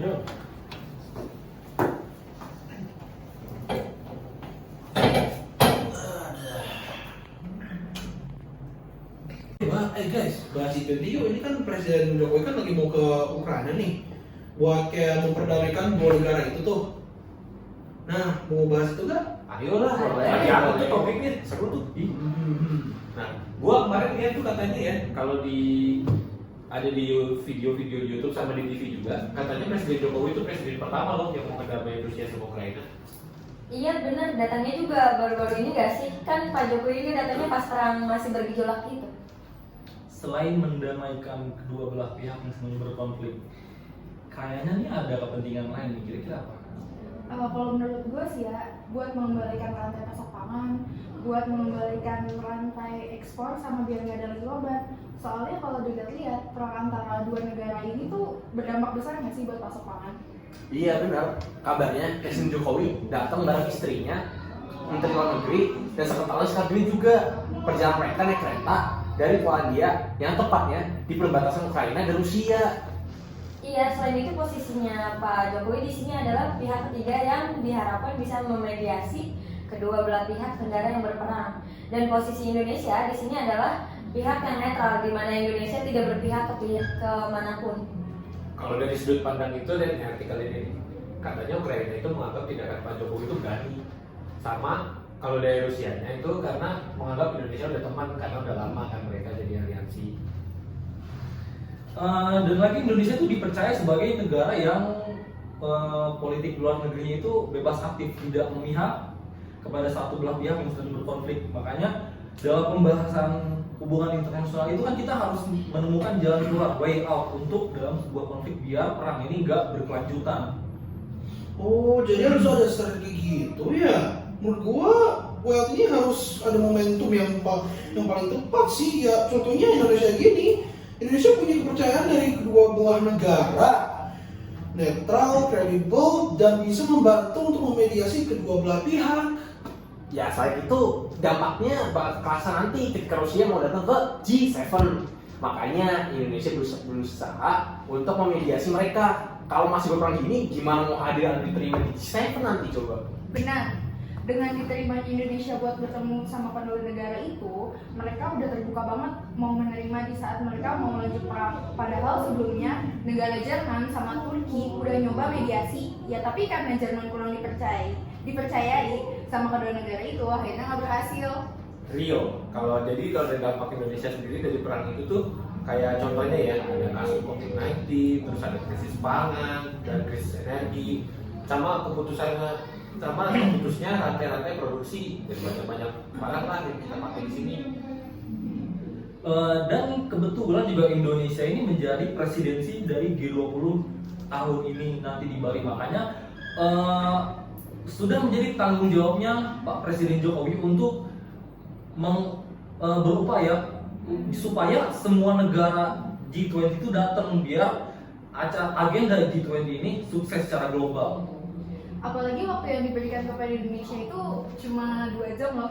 Ya. Guys, bahas itu yuk. Ini kan Presiden Jokowi kan lagi mau ke Ukraina nih, buat kayak memperdamaikan dua negara itu tuh. Nah, mau bahas itu gak? Ayolah, lagi apa tuh topiknya? Seru tuh. Nah, gua kemarin lihat tuh katanya ya, kalau ada di video-video di YouTube sama di TV juga, katanya Presiden Jokowi itu presiden pertama loh yang mau mendamai Rusia sama Ukraina. Iya benar, datangnya juga baru-baru ini gak sih? Kan Pak Jokowi ini datangnya pas perang masih bergejolak gitu. Selain mendamaikan kedua belah pihak yang sedang berkonflik, kayaknya nih ada kepentingan lain nih, kira-kira apa? Kalau menurut gue sih ya, buat mengembalikan rantai pasok pangan, buat mengembalikan rantai ekspor sama biar nggak ada lagi obat. Soalnya kalau dilihat perang antara dua negara ini tuh berdampak besar nggak sih buat pasok pangan? Iya benar, kabarnya Presiden Jokowi datang bareng istrinya, Menteri Luar Negeri, dan sekretaris kabinet juga. Perjalanan mereka naik kereta dari Polandia yang tepatnya di perbatasan Ukraina dan Rusia. Iya, selain itu posisinya Pak Jokowi di sini adalah pihak ketiga yang diharapkan bisa memediasi kedua belah pihak negara yang berperang. Dan posisi Indonesia di sini adalah pihak yang netral, di mana Indonesia tidak berpihak ke pihak kemanapun. Kalau dari sudut pandang itu dan artikel ini, katanya Ukraina itu menganggap tindakan Pak Jokowi itu berani. Sama kalau dari Rusianya itu karena menganggap Indonesia udah teman karena udah lama kan mereka jadi aliansi. Dan lagi Indonesia itu dipercaya sebagai negara yang politik luar negerinya itu bebas aktif, tidak memihak kepada satu belah pihak yang sedang berkonflik. Makanya dalam pembahasan hubungan internasional itu kan kita harus menemukan jalan keluar, way out untuk dalam sebuah konflik biar perang ini nggak berkelanjutan. Oh, jadi harus ada strategi gitu ya? Menurut gua, ini harus ada momentum yang paling tepat sih ya. Contohnya Indonesia gini, Indonesia punya kepercayaan dari kedua belah negara, netral, kredibel, dan bisa membantu untuk memediasi kedua belah pihak. Ya selain itu dampaknya bakal kerasa nanti ketika Rusia mau datang ke G7. Makanya Indonesia berusaha untuk memediasi mereka. Kalau masih berperang gini, gimana mau ada diterima di G7 nanti coba? Benar. Dengan diterimanya Indonesia buat bertemu sama kedua negara itu, mereka udah terbuka banget mau menerima di saat mereka mau lanjut perang. Padahal sebelumnya negara Jerman sama Turki udah nyoba mediasi, ya tapi karena Jerman kurang dipercayai sama kedua negara itu, akhirnya nggak berhasil. Rio, kalau dari dampak Indonesia sendiri dari perang itu tuh kayak contohnya ya ada kasus COVID-19, terus ada krisis pangan dan krisis energi, sama putusnya rantai-rantai produksi dari banyak barang lah yang kita pakai di sini. Dan kebetulan juga Indonesia ini menjadi presidensi dari G20 tahun ini nanti di Bali. Makanya sudah menjadi tanggung jawabnya Pak Presiden Jokowi untuk berupaya supaya semua negara G20 itu datang biar agenda G20 ini sukses secara global. Apalagi waktu yang diberikan kepada Indonesia itu cuma 2 jam loh.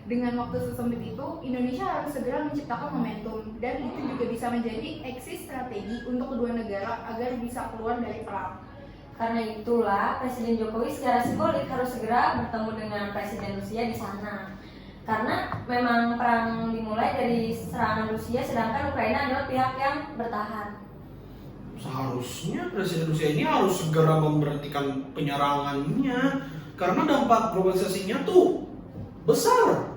Dengan waktu sesempit itu, Indonesia harus segera menciptakan momentum, dan itu juga bisa menjadi exit strategi untuk kedua negara agar bisa keluar dari perang. Karena itulah Presiden Jokowi secara simbolik harus segera bertemu dengan Presiden Rusia di sana. Karena memang perang dimulai dari serangan Rusia, sedangkan Ukraina adalah pihak yang bertahan. Seharusnya Presiden Rusia ini harus segera memberhentikan penyerangannya karena dampak globalisasinya tuh besar.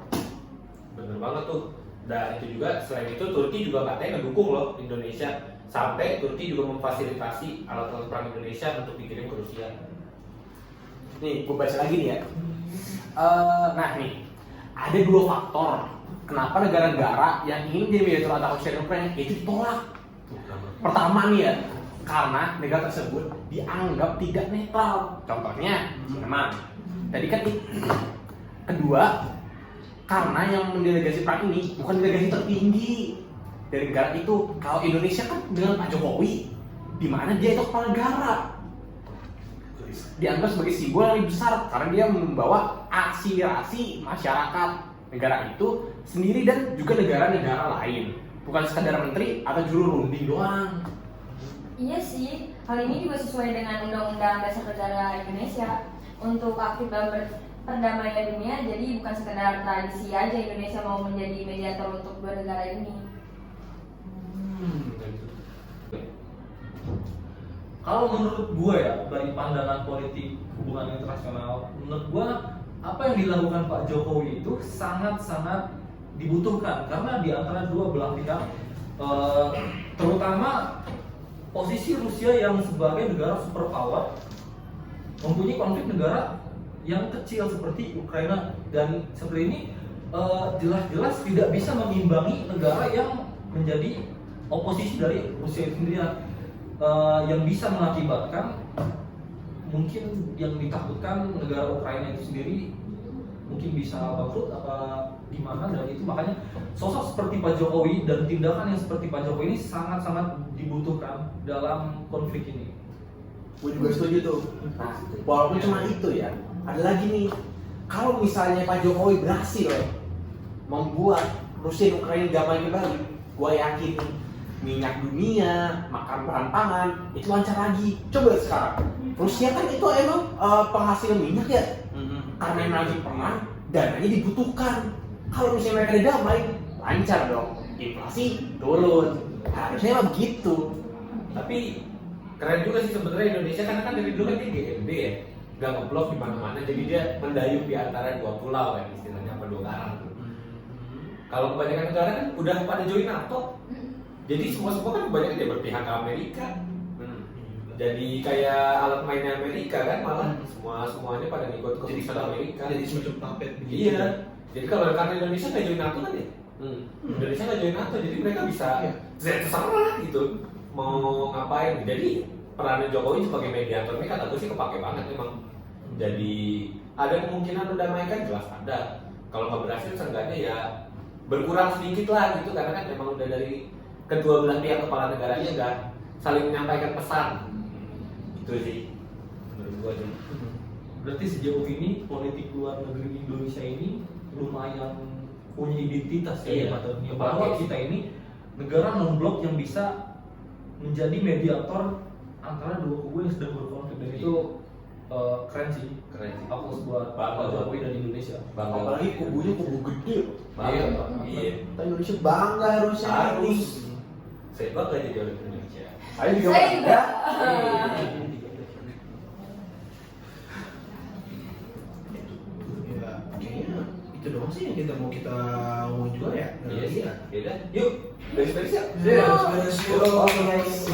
Bener banget tuh. Dan itu juga selain itu Turki juga katanya ngedukung loh Indonesia, sampai Turki juga memfasilitasi alat-alat perang Indonesia untuk dikirim ke Rusia. Nih, gue baca lagi nih ya. Nah nih, ada 2 faktor kenapa negara-negara yang ingin menjadi mediator antara Rusia dan Ukraina itu ditolak. Pertama nih ya, karena negara tersebut dianggap tidak netral. Contohnya, Jerman. Tadi kan kedua, karena yang mendelegasi perang ini bukan delegasi tertinggi dari negara itu. Kalau Indonesia kan dengan Pak Jokowi, di mana dia itu kepala negara, dianggap sebagai simbol yang lebih besar karena dia membawa aspirasi masyarakat negara itu sendiri dan juga negara-negara lain, bukan sekadar menteri atau juru runding doang. Iya sih, hal ini juga sesuai dengan Undang-Undang Dasar Negara Indonesia untuk aktif dalam perdamaian dunia. Jadi bukan sekedar tradisi aja Indonesia mau menjadi mediator untuk dua negara ini. Kalau menurut gue ya, dari pandangan politik hubungan internasional, menurut gue apa yang dilakukan Pak Jokowi itu sangat-sangat dibutuhkan karena di antara dua belah pihak, terutama posisi Rusia yang sebagai negara superpower mempunyai konflik negara yang kecil seperti Ukraina, dan seperti ini jelas-jelas tidak bisa mengimbangi negara yang menjadi oposisi dari Rusia itu sendiri, yang bisa mengakibatkan mungkin yang ditakutkan negara Ukraina itu sendiri mungkin bisa bangkrut apa gimana, dan itu makanya sosok seperti Pak Jokowi dan tindakan yang seperti Pak Jokowi ini sangat-sangat dibutuhkan dalam konflik ini. Gue juga setuju tuh. Nah, walaupun cuma itu ya, ada lagi nih. Kalau misalnya Pak Jokowi berhasil membuat Rusia dan Ukraina damai kembali, gue yakin nih, minyak dunia, makan bahan pangan itu lancar lagi. Coba sekarang, Rusia kan itu emang penghasil minyak ya. Karena emang lagi perang, dananya dibutuhkan. Kalau misalnya mereka damai, lancar dong. Inflasi turun. Harusnya emang begitu. Tapi keren juga sih sebenarnya Indonesia, karena kan dari dulu kan dia GMB ya, nggak ngeblok di mana-mana, jadi dia mendayung di antara dua pulau kan istilahnya, apa dua karang. Kalau kebanyakan negara kan udah pada join NATO, jadi semua kan kebanyakan dia berpihak ke Amerika. Jadi kayak alat mainnya Amerika kan, malah semuanya pada ngikut keputusan Amerika. Jadi semacam puppet begitu. Iya. Jadi kalau karena Indonesia nggak join NATO kan ya, Indonesia nggak join NATO, jadi mereka bisa terserah gitu mau ngapain. Jadi peran Jokowi sebagai mediator ini kata gue sih kepake banget memang. Jadi ada kemungkinan mendamaikan, jelas ada. Kalau nggak berhasil seenggaknya ya berkurang sedikit lah gitu, karena kan memang udah dari kedua belah pihak kepala negaranya udah saling menyampaikan pesan. Itu sih menurut gue aja. Berarti sejauh ini politik luar negeri Indonesia ini lumayan punya identitas ya, Iya. di mata dunia, bahwa kita ini negara non-blok yang bisa menjadi mediator antara dua kubu yang sedang berkonflik, dan itu keren sih. Keren sih. Aplaus buat Pak Jokowi dan Indonesia. Bangga. Apalagi kubunya kubu gede. Iya, iya. Kita Indonesia bangga harusnya. Harus. Saya bangga jadi orang Indonesia. Ayo juga Saya bangga. juga. Ya, kayaknya itu doang sih yang kita mau ngomongin juga ya. Iya sih. Yaudah, yuk. Beres-beres ya. Beres-beres yuk. Oke guys.